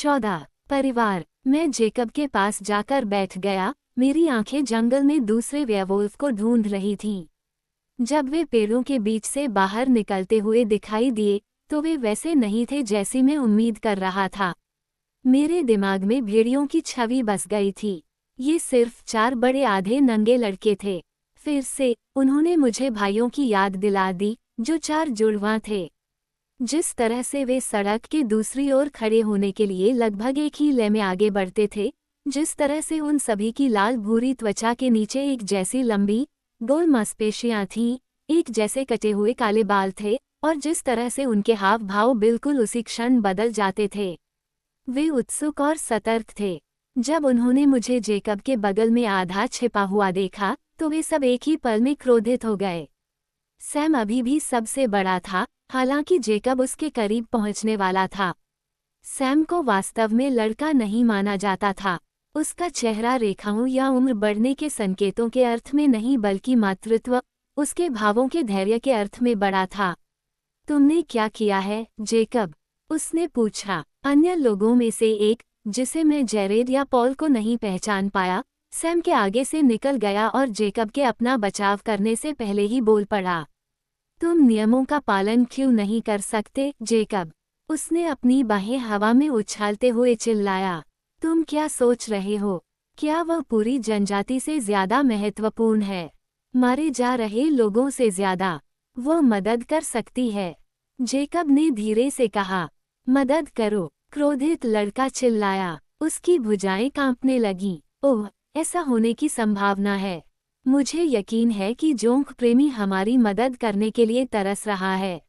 14 परिवार। मैं जेकब के पास जाकर बैठ गया। मेरी आंखें जंगल में दूसरे वेयरवुल्फ को ढूंढ रही थीं। जब वे पेड़ों के बीच से बाहर निकलते हुए दिखाई दिए तो वे वैसे नहीं थे जैसी मैं उम्मीद कर रहा था। मेरे दिमाग में भेड़ियों की छवि बस गई थी। ये सिर्फ 4 बड़े आधे नंगे लड़के थे। फिर से उन्होंने मुझे भाइयों की याद दिला दी, जो 4 जुड़वां थे। जिस तरह से वे सड़क के दूसरी ओर खड़े होने के लिए लगभग एक ही लय में आगे बढ़ते थे, जिस तरह से उन सभी की लाल भूरी त्वचा के नीचे एक जैसी लंबी गोल मांसपेशियां थीं, एक जैसे कटे हुए काले बाल थे, और जिस तरह से उनके हाव भाव बिल्कुल उसी क्षण बदल जाते थे। वे उत्सुक और सतर्क थे। जब उन्होंने मुझे जेकब के बगल में आधा छिपा हुआ देखा तो वे सब एक ही पल में क्रोधित हो गए। सैम अभी भी सबसे बड़ा था, हालांकि जेकब उसके करीब पहुंचने वाला था। सैम को वास्तव में लड़का नहीं माना जाता था। उसका चेहरा रेखाओं या उम्र बढ़ने के संकेतों के अर्थ में नहीं बल्कि मातृत्व, उसके भावों के धैर्य के अर्थ में बड़ा था। तुमने क्या किया है, जेकब? उसने पूछा। अन्य लोगों में से एक, जिसे मैं जेरेड या पॉल को नहीं पहचान पाया, सैम के आगे से निकल गया और जेकब के अपना बचाव करने से पहले ही बोल पड़ा। तुम नियमों का पालन क्यों नहीं कर सकते, जेकब? उसने अपनी बाहें हवा में उछालते हुए चिल्लाया। तुम क्या सोच रहे हो? क्या वह पूरी जनजाति से ज्यादा महत्वपूर्ण है? मारे जा रहे लोगों से ज्यादा? वह मदद कर सकती है। जेकब ने धीरे से कहा। मदद करो, क्रोधित लड़का चिल्लाया। उसकी भुजाएं कांपने लगीं। ओह, ऐसा होने की संभावना है। मुझे यकीन है कि जोंक प्रेमी हमारी मदद करने के लिए तरस रहा है।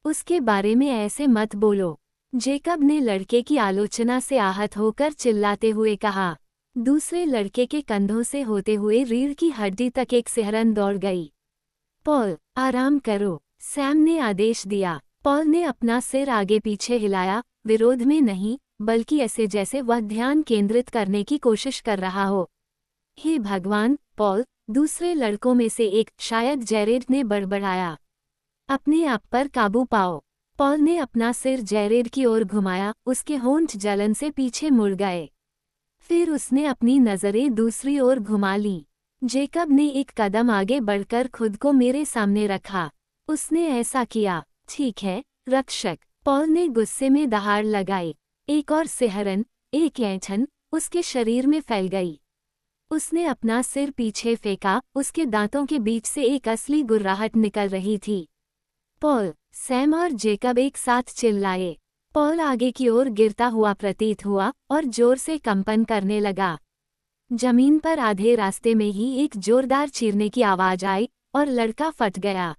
उसके बारे में ऐसे मत बोलो, जेकब ने लड़के की आलोचना से आहत होकर चिल्लाते हुए कहा। दूसरे लड़के के कंधों से होते हुए रीढ़ की हड्डी तक एक सिहरन दौड़ गई। पॉल, आराम करो, सैम ने आदेश दिया। पॉल ने अपना सिर आगे पीछे हिलाया, विरोध में नहीं, बल्कि ऐसे जैसे वह ध्यान केंद्रित करने की कोशिश कर रहा हो। हे भगवान, पॉल, दूसरे लड़कों में से एक, शायद जेरेड ने बड़बड़ाया। अपने आप पर काबू पाओ। पॉल ने अपना सिर जेरेड की ओर घुमाया, उसके होंठ जलन से पीछे मुड़ गए। फिर उसने अपनी नज़रें दूसरी ओर घुमा लीं। जेकब ने एक कदम आगे बढ़कर खुद को मेरे सामने रखा। उसने ऐसा किया। ठीक है, रक्षक, पॉल ने गुस्से में दहाड़ लगाई। एक और सिहरन, एक ऐंठन, उसके शरीर में फैल गई। उसने अपना सिर पीछे फेंका, उसके दांतों के बीच से एक असली गुर्राहट निकल रही थी। पॉल, सैम और जेकब एक साथ चिल्लाए। पॉल आगे की ओर गिरता हुआ प्रतीत हुआ और जोर से कंपन करने लगा। जमीन पर आधे रास्ते में ही एक जोरदार चीरने की आवाज आई और लड़का फट गया।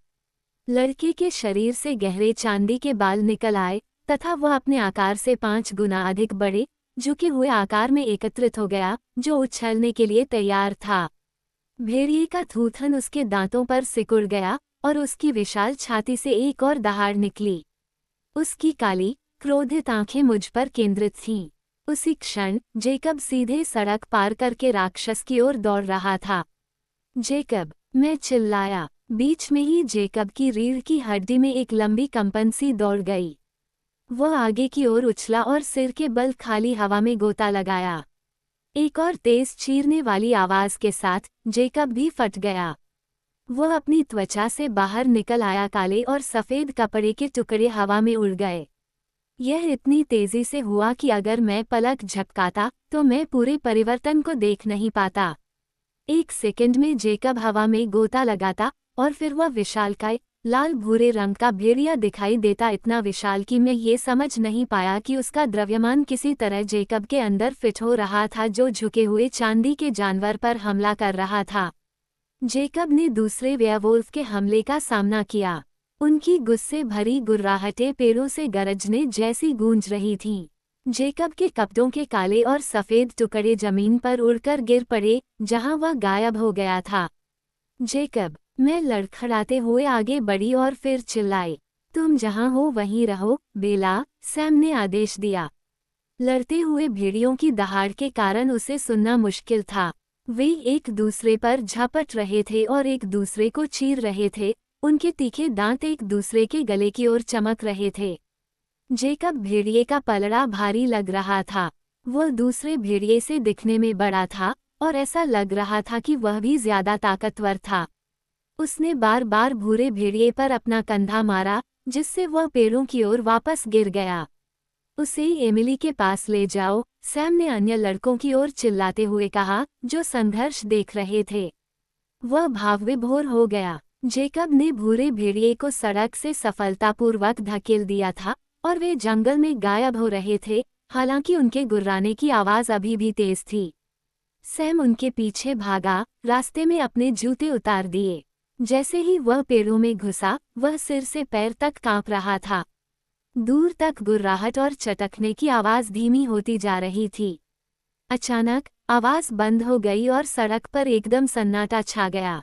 लड़के के शरीर से गहरे चांदी के बाल निकल आए तथा वह अपने आकार से 5 गुना अधिक बड़े, झुके हुए आकार में एकत्रित हो गया, जो उछलने के लिए तैयार था। भेड़िए का थूथन उसके दांतों पर सिकुड़ गया और उसकी विशाल छाती से एक और दहाड़ निकली। उसकी काली, क्रोधित आंखें मुझ पर केंद्रित थीं। उसी क्षण जेकब सीधे सड़क पार करके राक्षस की ओर दौड़ रहा था। जेकब, मैं चिल्लाया। बीच में ही जेकब की रीढ़ की हड्डी में एक लंबी कंपन सी दौड़ गई। वह आगे की ओर उछला और सिर के बल खाली हवा में गोता लगाया। एक और तेज चीरने वाली आवाज के साथ जेकब भी फट गया। वह अपनी त्वचा से बाहर निकल आया। काले और सफ़ेद कपड़े के टुकड़े हवा में उड़ गए। यह इतनी तेजी से हुआ कि अगर मैं पलक झपकाता तो मैं पूरे परिवर्तन को देख नहीं पाता। एक सेकंड में जेकब हवा में गोता लगाता और फिर वह विशालकाय, लाल भूरे रंग का भेड़िया दिखाई देता, इतना विशाल कि मैं ये समझ नहीं पाया कि उसका द्रव्यमान किसी तरह जेकब के अंदर फिट हो रहा था, जो झुके हुए चांदी के जानवर पर हमला कर रहा था। जेकब ने दूसरे वेयरवुल्फ के हमले का सामना किया। उनकी गुस्से भरी गुर्राहटें पेड़ों से गरजने जैसी गूंज रही थीं। जेकब के कपड़ों के काले और सफ़ेद टुकड़े जमीन पर उड़कर गिर पड़े, जहां वह गायब हो गया था। जेकब, मैं लड़खड़ाते हुए आगे बढ़ी और फिर चिल्लाई। तुम जहां हो वहीं रहो, बेला, सैम ने आदेश दिया। लड़ते हुए भेड़ियों की दहाड़ के कारण उसे सुनना मुश्किल था। वे एक दूसरे पर झपट रहे थे और एक दूसरे को चीर रहे थे। उनके तीखे दांत एक दूसरे के गले की ओर चमक रहे थे। जेकब भेड़िए का पलड़ा भारी लग रहा था। वह दूसरे भेड़िए से दिखने में बड़ा था और ऐसा लग रहा था कि वह भी ज्यादा ताकतवर था। उसने बार बार भूरे भेड़िए पर अपना कंधा मारा, जिससे वह पेड़ों की ओर वापस गिर गया। उसे एमिली के पास ले जाओ, सैम ने अन्य लड़कों की ओर चिल्लाते हुए कहा, जो संघर्ष देख रहे थे। वह भावविभोर हो गया। जेकब ने भूरे भेड़िए को सड़क से सफलतापूर्वक धकेल दिया था और वे जंगल में गायब हो रहे थे, हालांकि उनके गुर्राने की आवाज अभी भी तेज थी। सैम उनके पीछे भागा, रास्ते में अपने जूते उतार दिए। जैसे ही वह पेड़ों में घुसा, वह सिर से पैर तक कांप रहा था। दूर तक गुर्राहट और चटकने की आवाज धीमी होती जा रही थी। अचानक आवाज बंद हो गई और सड़क पर एकदम सन्नाटा छा गया।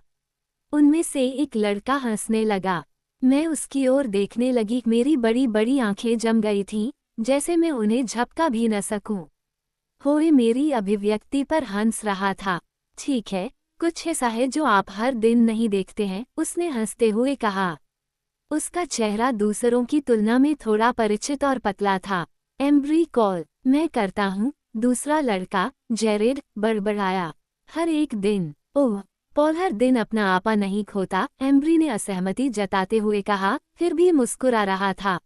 उनमें से एक लड़का हंसने लगा। मैं उसकी ओर देखने लगी। मेरी बड़ी बड़ी आंखें जम गई थीं, जैसे मैं उन्हें झपका भी न सकूं। होए मेरी अभिव्यक्ति पर हंस रहा था। ठीक है, कुछ ऐसा है जो आप हर दिन नहीं देखते हैं, उसने हंसते हुए कहा। उसका चेहरा दूसरों की तुलना में थोड़ा परिचित और पतला था। एम्ब्री कॉल मैं करता हूँ, दूसरा लड़का जेरेड बड़बड़ाया। हर एक दिन। ओह, पॉल हर दिन अपना आपा नहीं खोता, एम्ब्री ने असहमति जताते हुए कहा, फिर भी मुस्कुरा रहा था।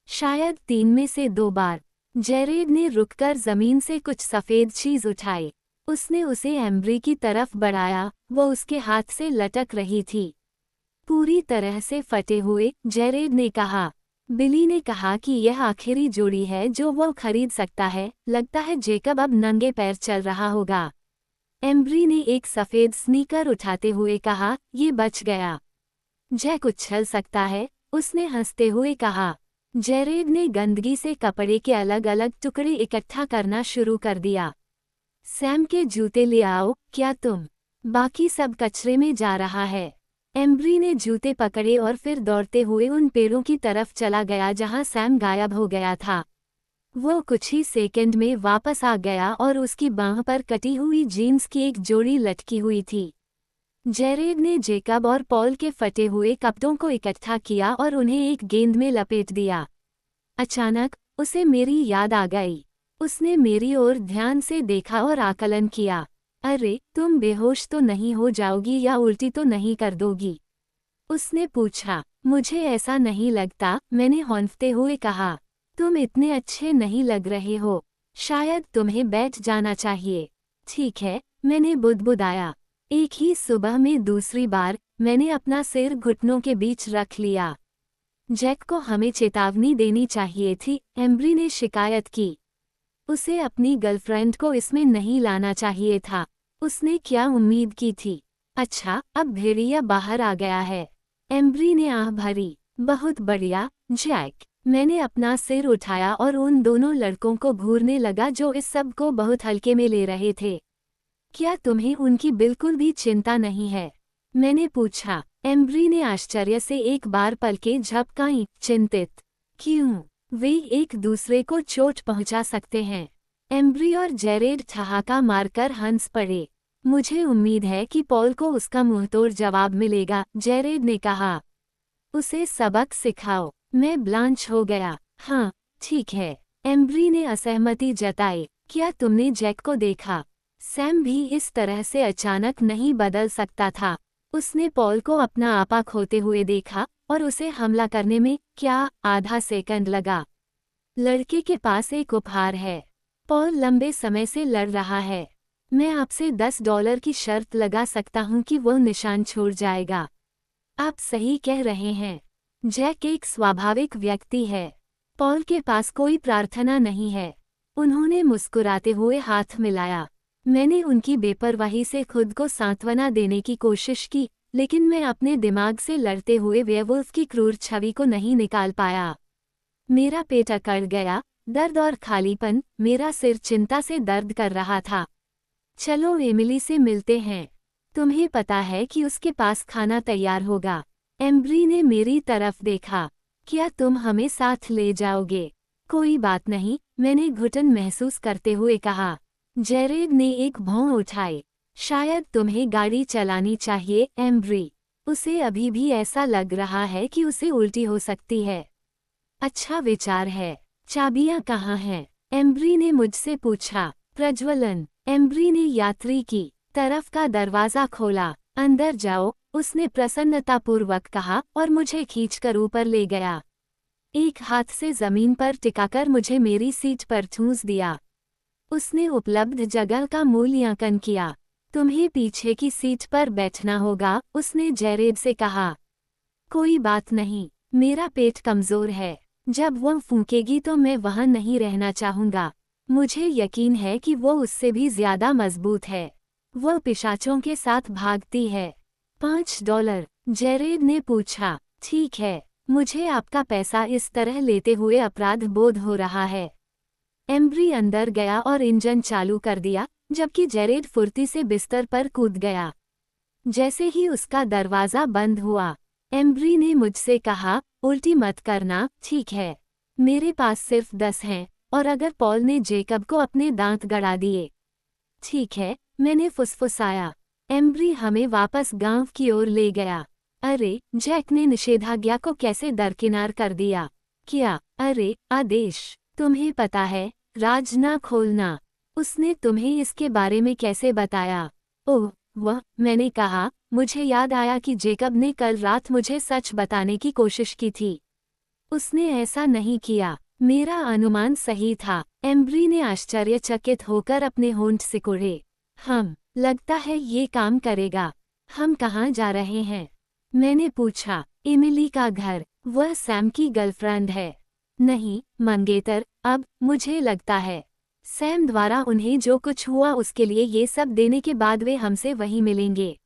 शायद 3 में से 2 बार। जेरेड ने रुककर जमीन से कुछ सफेद चीज उठाई। उसने उसे एम्ब्री की तरफ बढ़ाया। वो उसके हाथ से लटक रही थी, पूरी तरह से फटे हुए। जेरेड ने कहा। बिली ने कहा कि यह आखिरी जोड़ी है जो वो खरीद सकता है। लगता है जेकब अब नंगे पैर चल रहा होगा। एम्ब्री ने एक सफेद स्नीकर उठाते हुए कहा, ये बच गया। जैक उछल सकता है, उसने हंसते हुए कहा। जेरेड ने गंदगी से कपड़े के अलग अलग टुकड़े इकट्ठा करना शुरू कर दिया। सैम के जूते ले आओ, क्या तुम? बाकी सब कचरे में जा रहा है। एम्ब्री ने जूते पकड़े और फिर दौड़ते हुए उन पेड़ों की तरफ चला गया जहां सैम गायब हो गया था। वो कुछ ही सेकंड में वापस आ गया और उसकी बांह पर कटी हुई जीन्स की एक जोड़ी लटकी हुई थी। जेरेड ने जेकब और पॉल के फटे हुए कपड़ों को इकट्ठा किया और उन्हें एक गेंद में लपेट दिया। अचानक उसे मेरी याद आ गई। उसने मेरी ओर ध्यान से देखा और आकलन किया। अरे, तुम बेहोश तो नहीं हो जाओगी या उल्टी तो नहीं कर दोगी? उसने पूछा। मुझे ऐसा नहीं लगता, मैंने हौंफते हुए कहा। तुम इतने अच्छे नहीं लग रहे हो। शायद तुम्हें बैठ जाना चाहिए। ठीक है, मैंने बुदबुदाया। एक ही सुबह में दूसरी बार मैंने अपना सिर घुटनों के बीच रख लिया। जैक को हमें चेतावनी देनी चाहिए थी, एम्ब्री ने शिकायत की। उसे अपनी गर्लफ्रेंड को इसमें नहीं लाना चाहिए था। उसने क्या उम्मीद की थी? अच्छा, अब भेड़िया बाहर आ गया है। एम्ब्री ने आह भरी। बहुत बढ़िया, जैक। मैंने अपना सिर उठाया और उन दोनों लड़कों को घूरने लगा जो इस सब को बहुत हल्के में ले रहे थे। क्या तुम्हें उनकी बिल्कुल भी चिंता नहीं है? मैंने पूछा। एम्ब्री ने आश्चर्य से एक बार पलकें झपकाईं। चिंतित? क्यों? वे एक दूसरे को चोट पहुंचा सकते हैं। एम्ब्री और जेरेड ठहाका मारकर हंस पड़े। मुझे उम्मीद है कि पॉल को उसका मुंहतोड़ जवाब मिलेगा, जेरेड ने कहा। उसे सबक सिखाओ। मैं ब्लांच हो गया। हाँ, ठीक है। एम्ब्री ने असहमति जताई। क्या तुमने जैक को देखा? सैम भी इस तरह से अचानक नहीं बदल सकता था। उसने पॉल को अपना आपा खोते हुए देखा और उसे हमला करने में क्या आधा सेकंड लगा। लड़के के पास एक उपहार है। पॉल लंबे समय से लड़ रहा है। मैं आपसे $10 की शर्त लगा सकता हूं कि वो निशान छोड़ जाएगा। आप सही कह रहे हैं। जैक एक स्वाभाविक व्यक्ति है। पॉल के पास कोई प्रार्थना नहीं है। उन्होंने मुस्कुराते हुए हाथ मिलाया। मैंने उनकी बेपरवाही से खुद को सांत्वना देने की कोशिश की, लेकिन मैं अपने दिमाग से लड़ते हुए वेयरवुल्फ की क्रूर छवि को नहीं निकाल पाया। मेरा पेट अकड़ गया, दर्द और खालीपन। मेरा सिर चिंता से दर्द कर रहा था। चलो एमिली से मिलते हैं। तुम्हें पता है कि उसके पास खाना तैयार होगा। एम्ब्री ने मेरी तरफ देखा। क्या तुम हमें साथ ले जाओगे? कोई बात नहीं, मैंने घुटन महसूस करते हुए कहा। जेरेड ने एक भौं उठाई। शायद तुम्हें गाड़ी चलानी चाहिए, एम्ब्री। उसे अभी भी ऐसा लग रहा है कि उसे उल्टी हो सकती है। अच्छा विचार है। चाबियां कहाँ हैं? एम्ब्री ने मुझसे पूछा। प्रज्वलन। एम्ब्री ने यात्री की तरफ का दरवाजा खोला। अंदर जाओ, उसने प्रसन्नतापूर्वक कहा और मुझे खींचकर ऊपर ले गया। एक हाथ से जमीन पर टिकाकर मुझे मेरी सीट पर ठूंस दिया। उसने उपलब्ध जगह का मूल्यांकन किया। तुम्हें पीछे की सीट पर बैठना होगा, उसने जैरेड से कहा। कोई बात नहीं, मेरा पेट कमजोर है। जब वह फूंकेगी तो मैं वहां नहीं रहना चाहूंगा। मुझे यकीन है कि वो उससे भी ज्यादा मजबूत है। वह पिशाचों के साथ भागती है। $5, जैरेड ने पूछा। ठीक है, मुझे आपका पैसा इस तरह लेते हुए अपराध बोध हो रहा है। एम्ब्री अंदर गया और इंजन चालू कर दिया, जबकि जैरेड फुर्ती से बिस्तर पर कूद गया। जैसे ही उसका दरवाजा बंद हुआ, एम्ब्री ने मुझसे कहा, उल्टी मत करना, ठीक है? मेरे पास सिर्फ 10 हैं, और अगर पॉल ने जेकब को अपने दांत गड़ा दिए। ठीक है, मैंने फुसफुसाया। एम्ब्री हमें वापस गांव की ओर ले गया। अरे, जैक ने निषेधाज्ञा को कैसे दरकिनार कर दिया। क्या? अरे, आदेश। तुम्हें पता है, राज ना खोलना। उसने तुम्हें इसके बारे में कैसे बताया? ओह, मैंने कहा, मुझे याद आया कि जेकब ने कल रात मुझे सच बताने की कोशिश की थी। उसने ऐसा नहीं किया। मेरा अनुमान सही था। एम्ब्री ने आश्चर्यचकित होकर अपने होंठ सिकुड़े। लगता है ये काम करेगा। हम कहाँ जा रहे हैं? मैंने पूछा। एमिली का घर। वह सैम की गर्लफ्रेंड है। नहीं, मंगेतर, अब मुझे लगता है सैम द्वारा उन्हें जो कुछ हुआ उसके लिए ये सब देने के बाद वे हमसे वहीं मिलेंगे।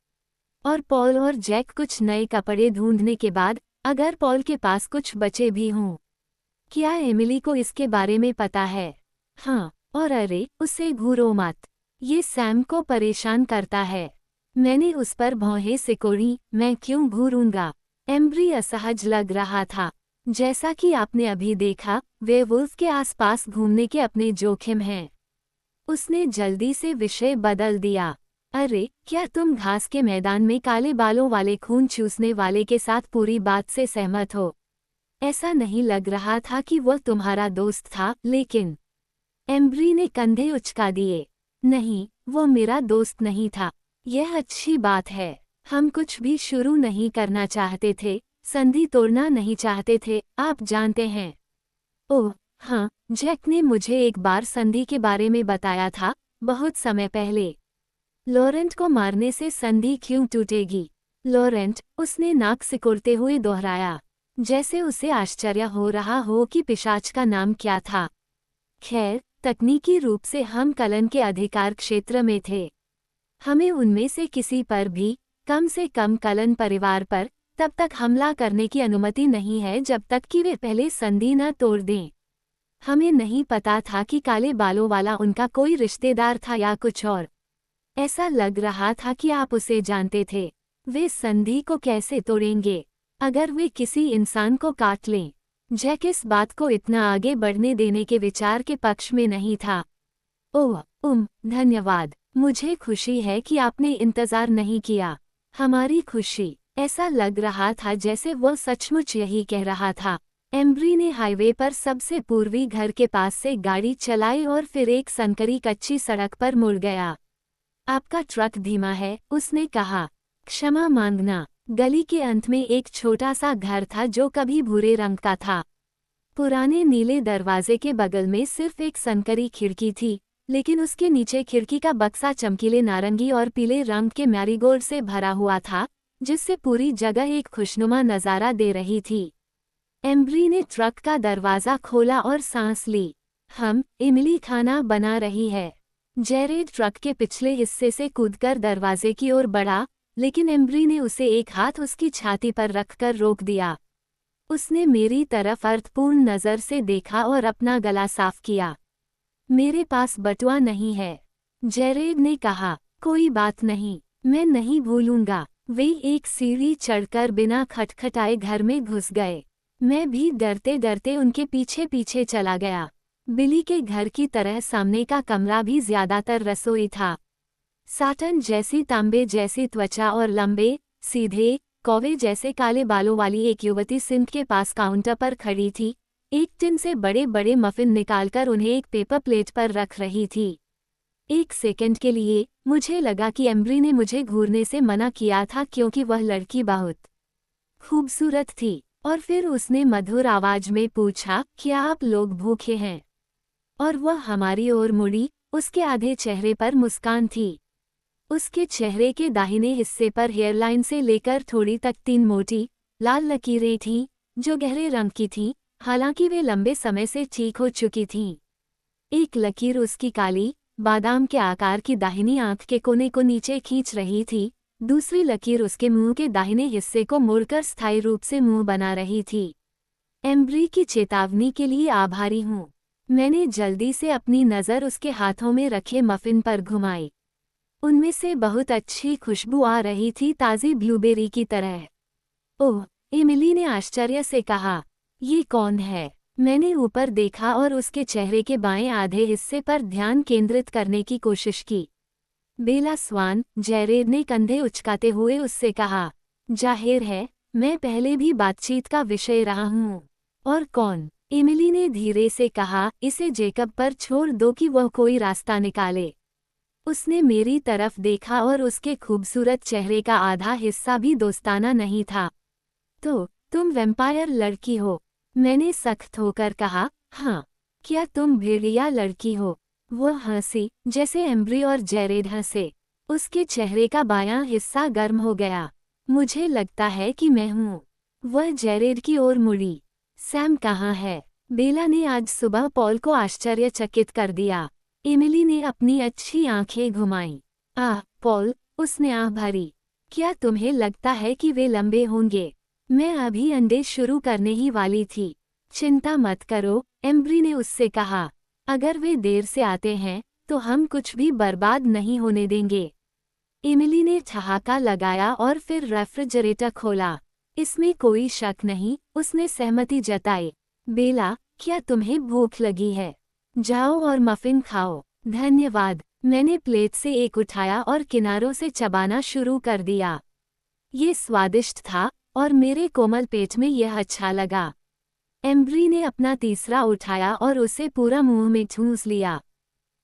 और पॉल और जैक कुछ नए कपड़े ढूंढने के बाद, अगर पॉल के पास कुछ बचे भी हों। क्या एमिली को इसके बारे में पता है? हाँ, और अरे, उससे घूरो मत। ये सैम को परेशान करता है। मैंने उस पर भौहें सिकोड़ी। मैं क्यों घूरूंगा? एम्ब्री असहज लग रहा था। जैसा कि आपने अभी देखा, वेयरवुल्फ के आसपास घूमने के अपने जोखिम हैं। उसने जल्दी से विषय बदल दिया। अरे, क्या तुम घास के मैदान में काले बालों वाले खून चूसने वाले के साथ पूरी बात से सहमत हो? ऐसा नहीं लग रहा था कि वह तुम्हारा दोस्त था, लेकिन एम्ब्री ने कंधे उचका दिए। नहीं, वो मेरा दोस्त नहीं था। यह अच्छी बात है। हम कुछ भी शुरू नहीं करना चाहते थे, संधि तोड़ना नहीं चाहते थे, आप जानते हैं। ओह, हाँ, जैक ने मुझे एक बार संधि के बारे में बताया था, बहुत समय पहले। लॉरेंट को मारने से संधि क्यों टूटेगी? लॉरेंट, उसने नाक सिकुड़ते हुए दोहराया, जैसे उसे आश्चर्य हो रहा हो कि पिशाच का नाम क्या था। खैर, तकनीकी रूप से हम कलन के अधिकार क्षेत्र में थे। हमें उनमें से किसी पर भी, कम से कम कलन परिवार पर, तब तक हमला करने की अनुमति नहीं है जब तक कि वे पहले संधि न तोड़ दें। हमें नहीं पता था कि काले बालों वाला उनका कोई रिश्तेदार था या कुछ और। ऐसा लग रहा था कि आप उसे जानते थे। वे संधि को कैसे तोड़ेंगे अगर वे किसी इंसान को काट लें? जैक इस बात को इतना आगे बढ़ने देने के विचार के पक्ष में नहीं था। ओह, धन्यवाद। मुझे खुशी है कि आपने इंतजार नहीं किया। हमारी खुशी। ऐसा लग रहा था जैसे वह सचमुच यही कह रहा था। एम्ब्री ने हाईवे पर सबसे पूर्वी घर के पास से गाड़ी चलाई और फिर एक संकरी कच्ची सड़क पर मुड़ गया। आपका ट्रक धीमा है, उसने कहा। क्षमा मांगना। गली के अंत में एक छोटा सा घर था जो कभी भूरे रंग का था। पुराने नीले दरवाजे के बगल में सिर्फ एक संकरी खिड़की थी, लेकिन उसके नीचे खिड़की का बक्सा चमकीले नारंगी और पीले रंग के मैरीगोल्ड से भरा हुआ था, जिससे पूरी जगह एक खुशनुमा नज़ारा दे रही थी। एम्ब्री ने ट्रक का दरवाज़ा खोला और सांस ली। एमिली खाना बना रही है। जैरेड ट्रक के पिछले हिस्से से कूदकर दरवाजे की ओर बढ़ा, लेकिन एम्ब्री ने उसे एक हाथ उसकी छाती पर रखकर रोक दिया। उसने मेरी तरफ अर्थपूर्ण नज़र से देखा और अपना गला साफ किया। मेरे पास बटुआ नहीं है, जैरेड ने कहा। कोई बात नहीं, मैं नहीं भूलूंगा। वे एक सीढ़ी चढ़कर बिना खटखटाए घर में घुस गए। मैं भी डरते डरते उनके पीछे पीछे चला गया। बिली के घर की तरह सामने का कमरा भी ज्यादातर रसोई था। साटन जैसी तांबे जैसी त्वचा और लंबे, सीधे, कौवे जैसे काले बालों वाली एक युवती सिंक के पास काउंटर पर खड़ी थी। एक टिन से बड़े बड़े मफिन निकालकर उन्हें एक पेपर प्लेट पर रख रही थी। एक सेकंड के लिए मुझे लगा कि एम्ब्री ने मुझे घूरने से मना किया था क्योंकि वह लड़की बहुत खूबसूरत थी। और फिर उसने मधुर आवाज में पूछा, क्या आप लोग भूखे हैं? और वह हमारी ओर मुड़ी, उसके आधे चेहरे पर मुस्कान थी। उसके चेहरे के दाहिने हिस्से पर हेयरलाइन से लेकर थोड़ी तक 3 मोटी, लाल लकीरें थीं, जो गहरे रंग की थीं, हालांकि वे लंबे समय से ठीक हो चुकी थीं। एक लकीर उसकी काली, बादाम के आकार की दाहिनी आंख के कोने को नीचे खींच रही थी, दूसरी लकीर उसके मुंह के दाहिने हिस्से को मोड़कर स्थायी रूप से मुंह बना रही थी। एम्ब्री की चेतावनी के लिए आभारी हूँ। मैंने जल्दी से अपनी नज़र उसके हाथों में रखे मफिन पर घुमाई। उनमें से बहुत अच्छी खुशबू आ रही थी, ताज़ी ब्लूबेरी की तरह। ओह, एमिली ने आश्चर्य से कहा, ये कौन है? मैंने ऊपर देखा और उसके चेहरे के बाएं आधे हिस्से पर ध्यान केंद्रित करने की कोशिश की। बेला स्वान, जेरेड ने कंधे उचकाते हुए उससे कहा। जाहिर है, मैं पहले भी बातचीत का विषय रहा हूँ। और कौन? एमिली ने धीरे से कहा, इसे जेकब पर छोड़ दो कि वह कोई रास्ता निकाले। उसने मेरी तरफ देखा और उसके खूबसूरत चेहरे का आधा हिस्सा भी दोस्ताना नहीं था। तो, तुम वैम्पायर लड़की हो? मैंने सख्त होकर कहा, हाँ। क्या तुम भेड़िया लड़की हो? वह हंसी, जैसे एम्ब्री और जेरेड हंसे। उसके चेहरे का बायां हिस्सा गर्म हो गया। मुझे लगता है कि मैं हूँ। वह जेरेड की ओर मुड़ी। सैम कहाँ है? बेला ने आज सुबह पॉल को आश्चर्यचकित कर दिया। एमिली ने अपनी अच्छी आंखें घुमाईं। आह, पॉल, उसने आह भरी। क्या तुम्हें लगता है कि वे लंबे होंगे? मैं अभी अंडे शुरू करने ही वाली थी। चिंता मत करो, एम्ब्री ने उससे कहा। अगर वे देर से आते हैं, तो हम कुछ भी बर्बाद नहीं होने देंगे। एमिली ने ठहाका लगाया और फिर रेफ्रिजरेटर खोला। इसमें कोई शक नहीं, उसने सहमति जताई। बेला, क्या तुम्हें भूख लगी है? जाओ और मफिन खाओ। धन्यवाद। मैंने प्लेट से एक उठाया और किनारों से चबाना शुरू कर दिया। ये स्वादिष्ट था और मेरे कोमल पेट में यह अच्छा लगा। एम्ब्री ने अपना तीसरा उठाया और उसे पूरा मुंह में ठूंस लिया।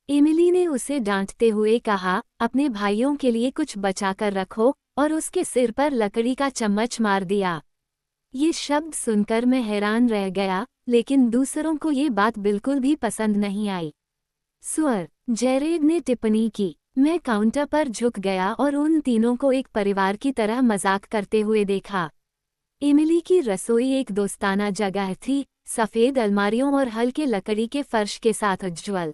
एमिली ने उसे डांटते हुए कहा, अपने भाइयों के लिए कुछ बचाकर रखो, और उसके सिर पर लकड़ी का चम्मच मार दिया। ये शब्द सुनकर मैं हैरान रह गया, लेकिन दूसरों को ये बात बिल्कुल भी पसंद नहीं आई। सुअर, जेरेड ने टिप्पणी की। मैं काउंटर पर झुक गया और उन तीनों को एक परिवार की तरह मजाक करते हुए देखा। एमिली की रसोई एक दोस्ताना जगह थी, सफ़ेद अलमारियों और हल्के लकड़ी के फर्श के साथ उज्ज्वल।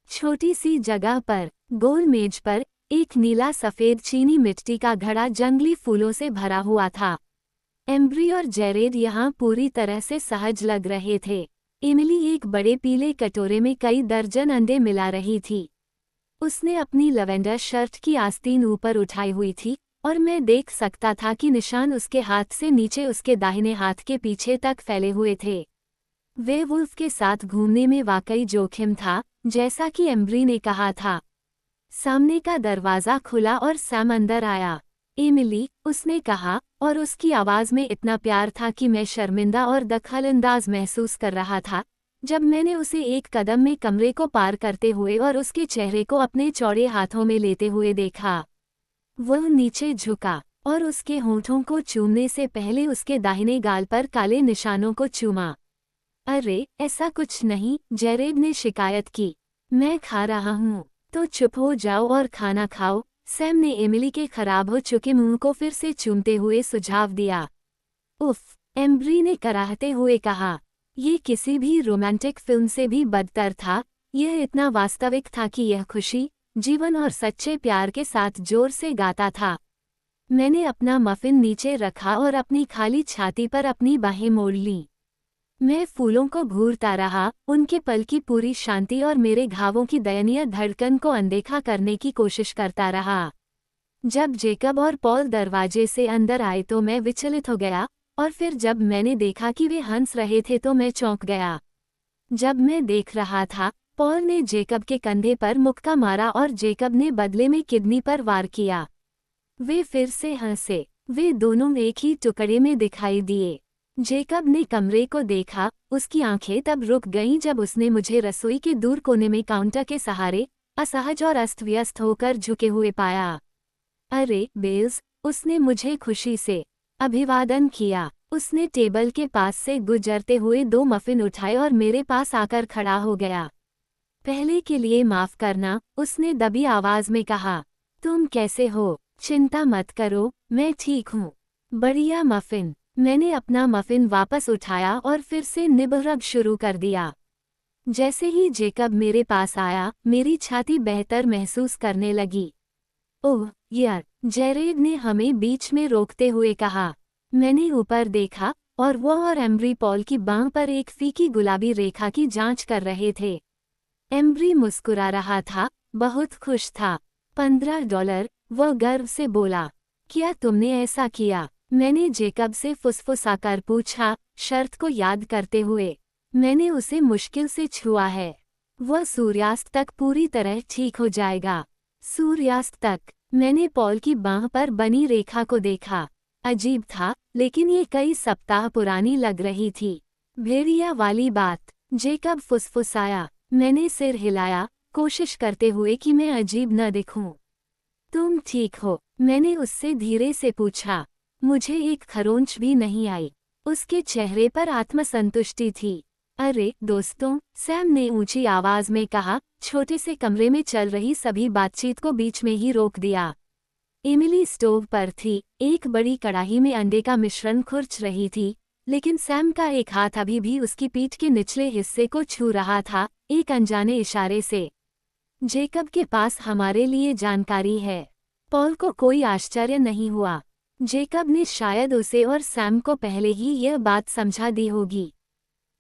छोटी सी जगह पर, गोल मेज पर, एक नीला सफ़ेद चीनी मिट्टी का घड़ा जंगली फूलों से भरा हुआ था। एम्ब्री और जेरेड यहाँ पूरी तरह से सहज लग रहे थे। एमिली एक बड़े पीले कटोरे में कई दर्जन अंडे मिला रही थी। उसने अपनी लवेंडर शर्ट की आस्तीन ऊपर उठाई हुई थी, और मैं देख सकता था कि निशान उसके हाथ से नीचे उसके दाहिने हाथ के पीछे तक फैले हुए थे। वेवुल्फ के साथ घूमने में वाकई जोखिम था, जैसा कि एम्ब्री ने कहा था। सामने का दरवाज़ा खुला और सैम अंदर आया। एमिली, उसने कहा, और उसकी आवाज़ में इतना प्यार था कि मैं शर्मिंदा और दखलंदाज महसूस कर रहा था, जब मैंने उसे एक कदम में कमरे को पार करते हुए और उसके चेहरे को अपने चौड़े हाथों में लेते हुए देखा। वह नीचे झुका, और उसके होंठों को चूमने से पहले उसके दाहिने गाल पर काले निशानों को चूमा। अरे, ऐसा कुछ नहीं, जेरेड ने शिकायत की। मैं खा रहा हूँ। तो चुप हो जाओ और खाना खाओ, सैम ने एमिली के खराब हो चुके मुंह को फिर से चूमते हुए सुझाव दिया। उफ, एम्ब्री ने कराहते हुए कहा। ये किसी भी रोमांटिक फिल्म से भी बदतर था। यह इतना वास्तविक था कि यह खुशी, जीवन और सच्चे प्यार के साथ जोर से गाता था। मैंने अपना मफिन नीचे रखा और अपनी खाली छाती पर अपनी बाहें मोड़ लीं। मैं फूलों को घूरता रहा, उनके पल की पूरी शांति और मेरे घावों की दयनीय धड़कन को अनदेखा करने की कोशिश करता रहा। जब जेकब और पॉल दरवाजे से अंदर आए तो मैं विचलित हो गया, और फिर जब मैंने देखा कि वे हंस रहे थे तो मैं चौंक गया। जब मैं देख रहा था, पॉल ने जेकब के कंधे पर मुक्का मारा और जेकब ने बदले में किडनी पर वार किया। वे फिर से हंसे। वे दोनों एक ही टुकड़े में दिखाई दिए। जेकब ने कमरे को देखा, उसकी आंखें तब रुक गईं जब उसने मुझे रसोई के दूर कोने में काउंटर के सहारे असहज और अस्त व्यस्त होकर झुके हुए पाया। अरे बेल्स, उसने मुझे खुशी से अभिवादन किया। उसने टेबल के पास से गुजरते हुए 2 मफिन उठाए और मेरे पास आकर खड़ा हो गया। पहले के लिए माफ करना, उसने दबी आवाज में कहा। तुम कैसे हो? चिंता मत करो, मैं ठीक हूँ। बढ़िया मफिन। मैंने अपना मफिन वापस उठाया और फिर से निबरग शुरू कर दिया। जैसे ही जेकब मेरे पास आया, मेरी छाती बेहतर महसूस करने लगी। ओह यार, जेरेड ने हमें बीच में रोकते हुए कहा। मैंने ऊपर देखा और वह और एम्ब्री पॉल की बांह पर एक फीकी गुलाबी रेखा की जांच कर रहे थे। एम्ब्री मुस्कुरा रहा था, बहुत खुश था। $15, वह गर्व से बोला। क्या तुमने ऐसा किया? मैंने जेकब से फुसफुसाकर पूछा, शर्त को याद करते हुए। मैंने उसे मुश्किल से छुआ है। वह सूर्यास्त तक पूरी तरह ठीक हो जाएगा। सूर्यास्त तक? मैंने पॉल की बांह पर बनी रेखा को देखा। अजीब था, लेकिन ये कई सप्ताह पुरानी लग रही थी। भेड़िया वाली बात, जेकब फुसफुसाया। मैंने सिर हिलाया, कोशिश करते हुए कि मैं अजीब न दिखूं। तुम ठीक हो? मैंने उससे धीरे से पूछा। मुझे एक खरोंच भी नहीं आई। उसके चेहरे पर आत्मसंतुष्टि थी। अरे दोस्तों, सैम ने ऊंची आवाज में कहा, छोटे से कमरे में चल रही सभी बातचीत को बीच में ही रोक दिया। एमिली स्टोव पर थी, एक बड़ी कड़ाही में अंडे का मिश्रण खुरच रही थी, लेकिन सैम का एक हाथ अभी भी उसकी पीठ के निचले हिस्से को छू रहा था, एक अनजाने इशारे से। जेकब के पास हमारे लिए जानकारी है। पॉल को कोई आश्चर्य नहीं हुआ। जेकब ने शायद उसे और सैम को पहले ही यह बात समझा दी होगी,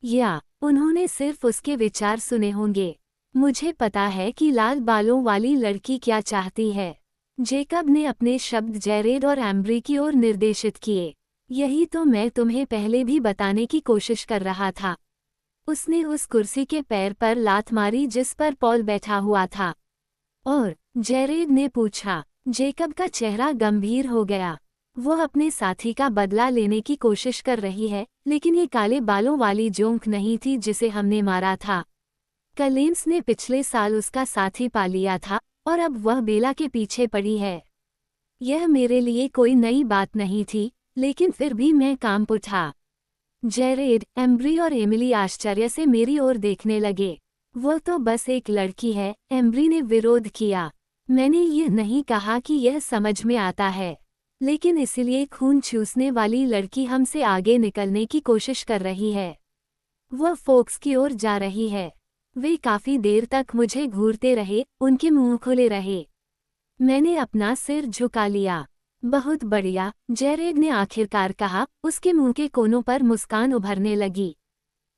या उन्होंने सिर्फ उसके विचार सुने होंगे। मुझे पता है कि लाल बालों वाली लड़की क्या चाहती है। जेकब ने अपने शब्द जेरेड और एम्ब्री की ओर निर्देशित किए। यही तो मैं तुम्हें पहले भी बताने की कोशिश कर रहा था। उसने उस कुर्सी के पैर पर लात मारी जिस पर पॉल बैठा हुआ था। और जेरेड ने पूछा। जेकब का चेहरा गंभीर हो गया। वह अपने साथी का बदला लेने की कोशिश कर रही है, लेकिन ये काले बालों वाली जोंक नहीं थी जिसे हमने मारा था। कलेंस ने पिछले साल उसका साथी पा लिया था और अब वह बेला के पीछे पड़ी है। यह मेरे लिए कोई नई बात नहीं थी, लेकिन फिर भी मैं कांप उठा। जेरेड, एम्ब्री और एमिली आश्चर्य से मेरी ओर देखने लगे। वह तो बस एक लड़की है, एम्ब्री ने विरोध किया। मैंने यह नहीं कहा कि यह समझ में आता है, लेकिन इसलिए खून चूसने वाली लड़की हमसे आगे निकलने की कोशिश कर रही है। वह फोक्स की ओर जा रही है। वे काफी देर तक मुझे घूरते रहे, उनके मुंह खुले रहे। मैंने अपना सिर झुका लिया। बहुत बढ़िया, जेरेड ने आखिरकार कहा, उसके मुंह के कोनों पर मुस्कान उभरने लगी।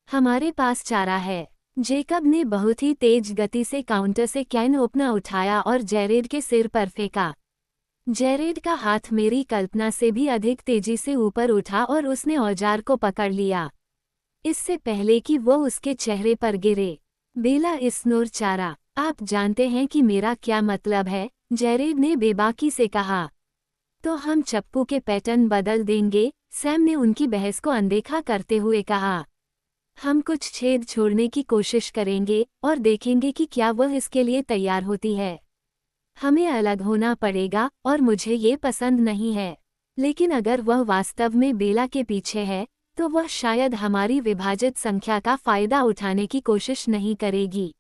हमारे पास चारा है। जेकब ने बहुत ही तेज गति से काउंटर से कैन ओपनर उठाया और जेरेड के सिर पर फेंका। जेरेड का हाथ मेरी कल्पना से भी अधिक तेजी से ऊपर उठा और उसने औजार को पकड़ लिया, इससे पहले कि वो उसके चेहरे पर गिरे। बेला इस्नोर चारा, आप जानते हैं कि मेरा क्या मतलब है, जेरेड ने बेबाकी से कहा। तो हम चप्पू के पैटर्न बदल देंगे, सैम ने उनकी बहस को अनदेखा करते हुए कहा। हम कुछ छेद छोड़ने की कोशिश करेंगे और देखेंगे कि क्या वह इसके लिए तैयार होती है। हमें अलग होना पड़ेगा और मुझे ये पसंद नहीं है, लेकिन अगर वह वास्तव में बेला के पीछे है, तो वह शायद हमारी विभाजित संख्या का फायदा उठाने की कोशिश नहीं करेगी।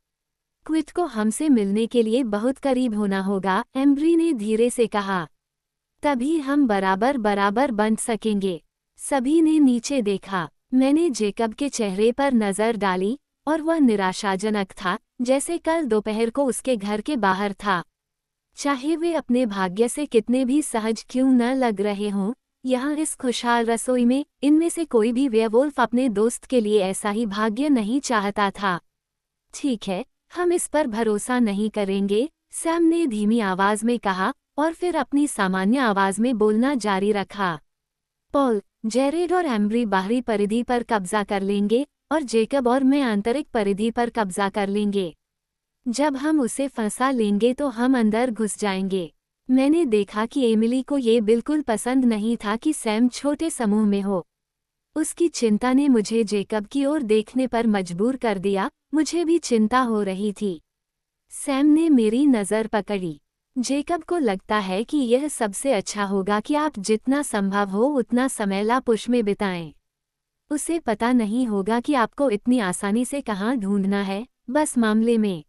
क्विट को हमसे मिलने के लिए बहुत करीब होना होगा, एम्ब्री ने धीरे से कहा। तभी हम बराबर बराबर बन सकेंगे। सभी ने नीचे देखा। मैंने जेकब के चेहरे पर नजर डाली और वह निराशाजनक था, जैसे कल दोपहर को उसके घर के बाहर था। चाहे वे अपने भाग्य से कितने भी सहज क्यों न लग रहे हों, यहाँ इस खुशहाल रसोई में इनमें से कोई भी वेयरवुल्फ अपने दोस्त के लिए ऐसा ही भाग्य नहीं चाहता था। ठीक है, हम इस पर भरोसा नहीं करेंगे, सैम ने धीमी आवाज में कहा और फिर अपनी सामान्य आवाज में बोलना जारी रखा। पॉल, जेरेड और एम्ब्री बाहरी परिधि पर कब्जा कर लेंगे और जेकब और मैं आंतरिक परिधि पर कब्जा कर लेंगे। जब हम उसे फंसा लेंगे तो हम अंदर घुस जाएंगे। मैंने देखा कि एमिली को ये बिल्कुल पसंद नहीं था कि सैम छोटे समूह में हो। उसकी चिंता ने मुझे जेकब की ओर देखने पर मजबूर कर दिया। मुझे भी चिंता हो रही थी। सैम ने मेरी नज़र पकड़ी। जेकब को लगता है कि यह सबसे अच्छा होगा कि आप जितना संभव हो उतना समय लापुश में बिताएं। उसे पता नहीं होगा कि आपको इतनी आसानी से कहाँ ढूंढना है। बस मामले में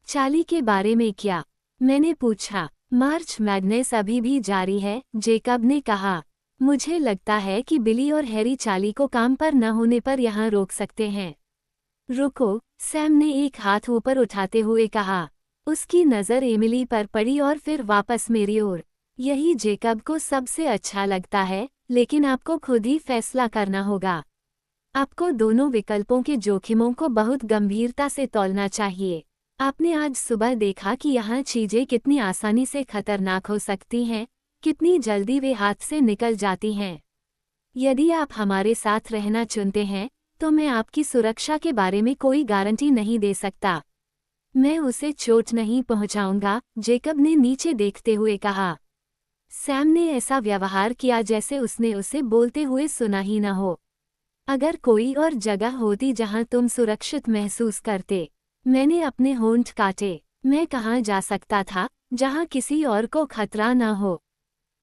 चाली के बारे में क्या? मैंने पूछा। मार्च मैडनेस अभी भी जारी है, जेकब ने कहा। मुझे लगता है कि बिली और हैरी चाली को काम पर न होने पर यहाँ रोक सकते हैं। रुको, सैम ने एक हाथ ऊपर उठाते हुए कहा। उसकी नज़र एमिली पर पड़ी और फिर वापस मेरी ओर। यही जेकब को सबसे अच्छा लगता है, लेकिन आपको खुद ही फैसला करना होगा। आपको दोनों विकल्पों के जोखिमों को बहुत गंभीरता से तौलना चाहिए। आपने आज सुबह देखा कि यहाँ चीजें कितनी आसानी से खतरनाक हो सकती हैं, कितनी जल्दी वे हाथ से निकल जाती हैं। यदि आप हमारे साथ रहना चुनते हैं, तो मैं आपकी सुरक्षा के बारे में कोई गारंटी नहीं दे सकता। मैं उसे चोट नहीं पहुंचाऊंगा, जेकब ने नीचे देखते हुए कहा। सैम ने ऐसा व्यवहार किया जैसे उसने उसे बोलते हुए सुना ही न हो। अगर कोई और जगह होती जहां तुम सुरक्षित महसूस करते। मैंने अपने होंठ काटे। मैं कहाँ जा सकता था जहां किसी और को खतरा न हो।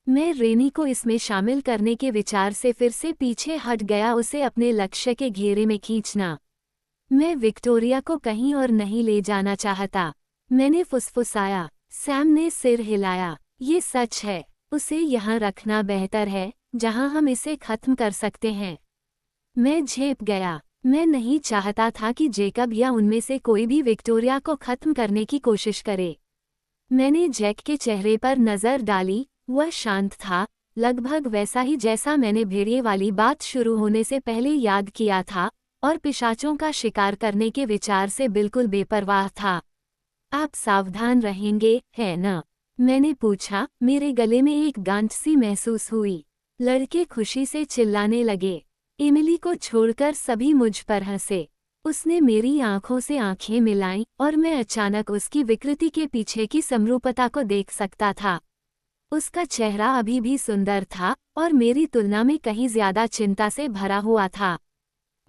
मैं रेनी को इसमें शामिल करने के विचार से फिर से पीछे हट गया, उसे अपने लक्ष्य के घेरे में खींचना। मैं विक्टोरिया को कहीं और नहीं ले जाना चाहता। मैंने फुसफुसाया। सैम ने सिर हिलाया। ये सच है। उसे यहाँ रखना बेहतर है, जहाँ हम इसे खत्म कर सकते हैं। मैं झेप गया। मैं नहीं चाहता था कि जेकब या उनमें से कोई भी विक्टोरिया को खत्म करने की कोशिश करे। मैंने जैक के चेहरे पर नज़र डाली। वह शांत था, लगभग वैसा ही जैसा मैंने भेड़िए वाली बात शुरू होने से पहले याद किया था, और पिशाचों का शिकार करने के विचार से बिल्कुल बेपरवाह था। आप सावधान रहेंगे, है न? मैंने पूछा। मेरे गले में एक गांठ सी महसूस हुई। लड़के खुशी से चिल्लाने लगे। एमिली को छोड़कर सभी मुझ पर हंसे। उसने मेरी आंखों से आंखें मिलाईं और मैं अचानक उसकी विकृति के पीछे की समरूपता को देख सकता था। उसका चेहरा अभी भी सुंदर था और मेरी तुलना में कहीं ज्यादा चिंता से भरा हुआ था।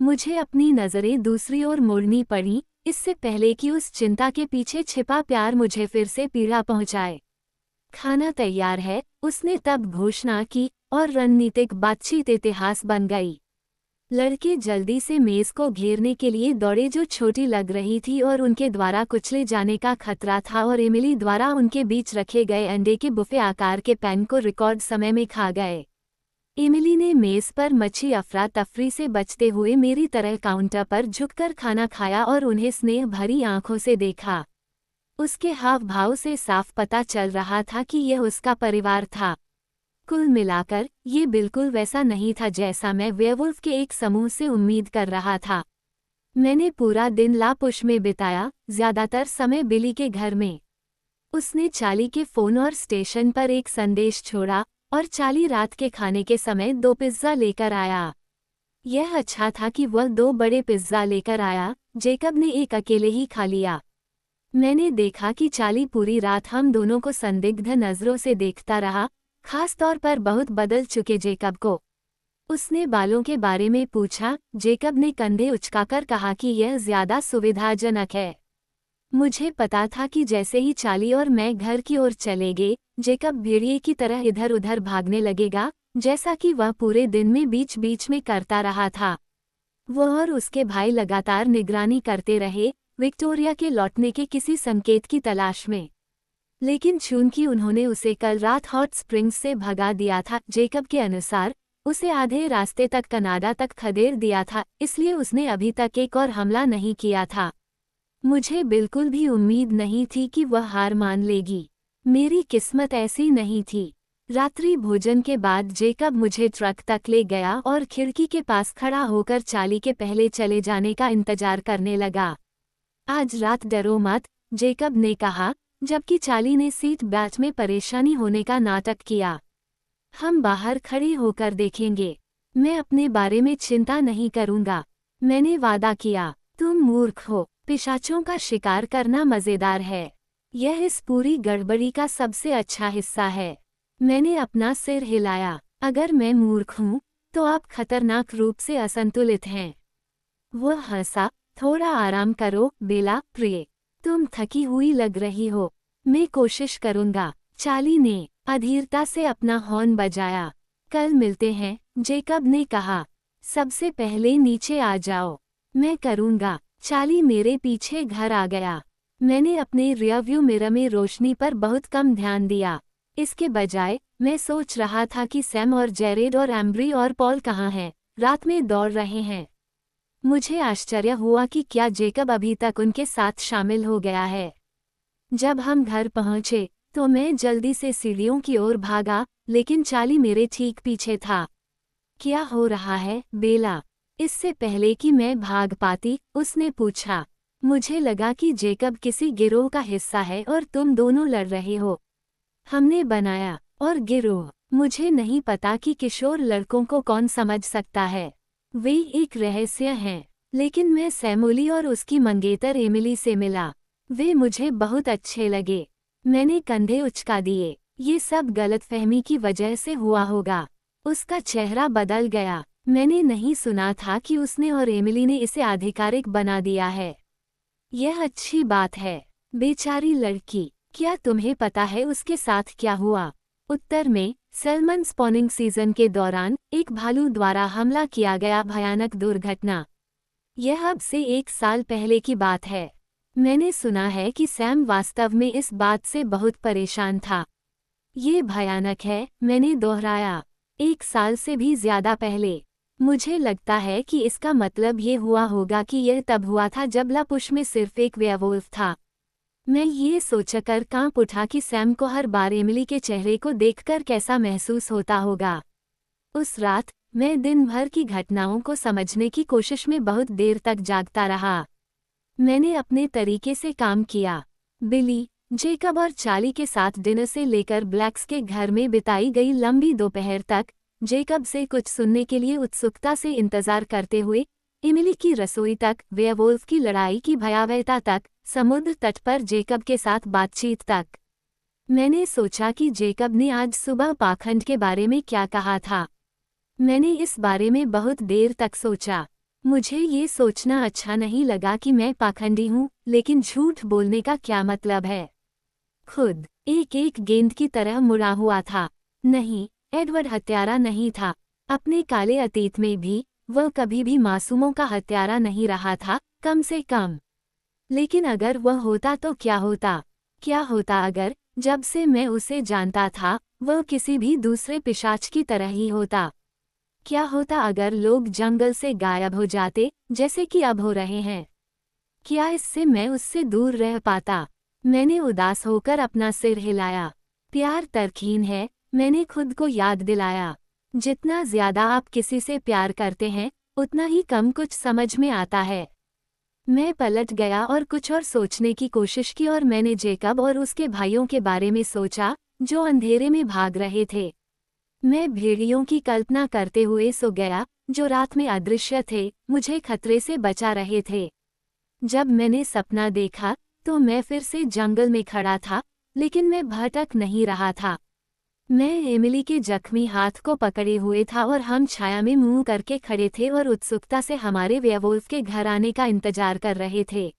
मुझे अपनी नज़रें दूसरी ओर मोड़नी पड़ी, इससे पहले कि उस चिंता के पीछे छिपा प्यार मुझे फिर से पीड़ा पहुंचाए। खाना तैयार है, उसने तब घोषणा की, और रणनीतिक बातचीत इतिहास बन गई। लड़के जल्दी से मेज को घेरने के लिए दौड़े, जो छोटी लग रही थी और उनके द्वारा कुचले जाने का खतरा था, और एमिली द्वारा उनके बीच रखे गए अंडे के बुफे आकार के पैन को रिकॉर्ड समय में खा गए। एमिली ने मेज पर मच्छी अफरा तफरी से बचते हुए मेरी तरह काउंटर पर झुककर खाना खाया और उन्हें स्नेह भरी आंखों से देखा। उसके हाव भाव से साफ पता चल रहा था कि यह उसका परिवार था। कुल मिलाकर ये बिल्कुल वैसा नहीं था जैसा मैं वेयरवुल्फ के एक समूह से उम्मीद कर रहा था। मैंने पूरा दिन लापुश में बिताया, ज्यादातर समय बिली के घर में। उसने चाली के फोन और स्टेशन पर एक संदेश छोड़ा, और चाली रात के खाने के समय 2 पिज्ज़ा लेकर आया। यह अच्छा था कि वह 2 बड़े पिज्ज़ा लेकर आया, जेकब ने एक अकेले ही खा लिया। मैंने देखा कि चाली पूरी रात हम दोनों को संदिग्ध नज़रों से देखता रहा, खास तौर पर बहुत बदल चुके जेकब को। उसने बालों के बारे में पूछा। जेकब ने कंधे उचकाकर कहा कि यह ज्यादा सुविधाजनक है। मुझे पता था कि जैसे ही चाली और मैं घर की ओर चले गए, जेकब भेड़िए की तरह इधर उधर भागने लगेगा, जैसा कि वह पूरे दिन में बीच बीच में करता रहा था। वह और उसके भाई लगातार निगरानी करते रहे, विक्टोरिया के लौटने के किसी संकेत की तलाश में। लेकिन चूंकि उन्होंने उसे कल रात हॉट स्प्रिंग्स से भगा दिया था, जेकब के अनुसार उसे आधे रास्ते तक कनाडा तक खदेड़ दिया था, इसलिए उसने अभी तक एक और हमला नहीं किया था। मुझे बिल्कुल भी उम्मीद नहीं थी कि वह हार मान लेगी। मेरी किस्मत ऐसी नहीं थी। रात्रि भोजन के बाद जेकब मुझे ट्रक तक ले गया और खिड़की के पास खड़ा होकर चाली के पहले चले जाने का इंतजार करने लगा। आज रात डरो मत, जेकब ने कहा, जबकि चाली ने सीट बेल्ट में परेशानी होने का नाटक किया। हम बाहर खड़े होकर देखेंगे। मैं अपने बारे में चिंता नहीं करूंगा। मैंने वादा किया। तुम मूर्ख हो। पिशाचों का शिकार करना मजेदार है। यह इस पूरी गड़बड़ी का सबसे अच्छा हिस्सा है। मैंने अपना सिर हिलाया। अगर मैं मूर्ख हूँ, तो आप खतरनाक रूप से असंतुलित हैं। वह हंसा, थोड़ा आराम करो बेला प्रिय, तुम थकी हुई लग रही हो। मैं कोशिश करूंगा, चार्ली ने अधीरता से अपना हॉर्न बजाया। कल मिलते हैं, जेकब ने कहा। सबसे पहले नीचे आ जाओ। मैं करूंगा। चार्ली मेरे पीछे घर आ गया। मैंने अपने रियरव्यू मिरर में रोशनी पर बहुत कम ध्यान दिया। इसके बजाय मैं सोच रहा था कि सैम और जेरेड और एम्ब्री और पॉल कहाँ हैं, रात में दौड़ रहे हैं। मुझे आश्चर्य हुआ कि क्या जेकब अभी तक उनके साथ शामिल हो गया है। जब हम घर पहुंचे तो मैं जल्दी से सीढ़ियों की ओर भागा, लेकिन चार्ली मेरे ठीक पीछे था। क्या हो रहा है बेला? इससे पहले कि मैं भाग पाती, उसने पूछा। मुझे लगा कि जेकब किसी गिरोह का हिस्सा है और तुम दोनों लड़ रहे हो। हमने बनाया। और गिरोह? मुझे नहीं पता कि किशोर लड़कों को कौन समझ सकता है। वे एक रहस्य हैं। लेकिन मैं सैमुअली और उसकी मंगेतर एमिली से मिला। वे मुझे बहुत अच्छे लगे। मैंने कंधे उचका दिए। ये सब गलतफहमी की वजह से हुआ होगा। उसका चेहरा बदल गया। मैंने नहीं सुना था कि उसने और एमिली ने इसे आधिकारिक बना दिया है। यह अच्छी बात है। बेचारी लड़की, क्या तुम्हें पता है उसके साथ क्या हुआ? उत्तर में, सैल्मन स्पॉनिंग सीजन के दौरान एक भालू द्वारा हमला किया गया भयानक दुर्घटना। यह अब से 1 साल पहले की बात है। मैंने सुना है कि सैम वास्तव में इस बात से बहुत परेशान था। ये भयानक है, मैंने दोहराया। 1 साल से भी ज्यादा पहले। मुझे लगता है कि इसका मतलब ये हुआ होगा कि यह तब हुआ था जब लापुश में सिर्फ एक वेयरवुल्फ था। मैं ये सोचकर कांप उठा कि सैम को हर बार एमिली के चेहरे को देखकर कैसा महसूस होता होगा। उस रात मैं दिन भर की घटनाओं को समझने की कोशिश में बहुत देर तक जागता रहा। मैंने अपने तरीके से काम किया। बिली, जेकब और चार्ली के साथ डिनर से लेकर ब्लैक्स के घर में बिताई गई लंबी दोपहर तक, जेकब से कुछ सुनने के लिए उत्सुकता से इंतजार करते हुए, एमिली की रसोई तक, वेयरवुल्फ की लड़ाई की भयावहता तक, समुद्र तट पर जेकब के साथ बातचीत तक। मैंने सोचा कि जेकब ने आज सुबह पाखंड के बारे में क्या कहा था। मैंने इस बारे में बहुत देर तक सोचा। मुझे ये सोचना अच्छा नहीं लगा कि मैं पाखंडी हूँ, लेकिन झूठ बोलने का क्या मतलब है? खुद एक एक गेंद की तरह मुड़ा हुआ था। नहीं, एडवर्ड हत्यारा नहीं था। अपने काले अतीत में भी वह कभी भी मासूमों का हत्यारा नहीं रहा था, कम से कम। लेकिन अगर वह होता तो क्या होता? क्या होता अगर, जब से मैं उसे जानता था, वह किसी भी दूसरे पिशाच की तरह ही होता? क्या होता अगर लोग जंगल से गायब हो जाते, जैसे कि अब हो रहे हैं? क्या इससे मैं उससे दूर रह पाता? मैंने उदास होकर अपना सिर हिलाया। प्यार तर्कहीन है, मैंने खुद को याद दिलाया। जितना ज्यादा आप किसी से प्यार करते हैं, उतना ही कम कुछ समझ में आता है। मैं पलट गया और कुछ और सोचने की कोशिश की और मैंने जेकब और उसके भाइयों के बारे में सोचा, जो अंधेरे में भाग रहे थे। मैं भेड़ियों की कल्पना करते हुए सो गया, जो रात में अदृश्य थे, मुझे खतरे से बचा रहे थे। जब मैंने सपना देखा, तो मैं फिर से जंगल में खड़ा था, लेकिन मैं भटक नहीं रहा था। मैं एमिली के जख्मी हाथ को पकड़े हुए था और हम छाया में मुंह करके खड़े थे और उत्सुकता से हमारे वेयरवुल्फ के घर आने का इंतजार कर रहे थे।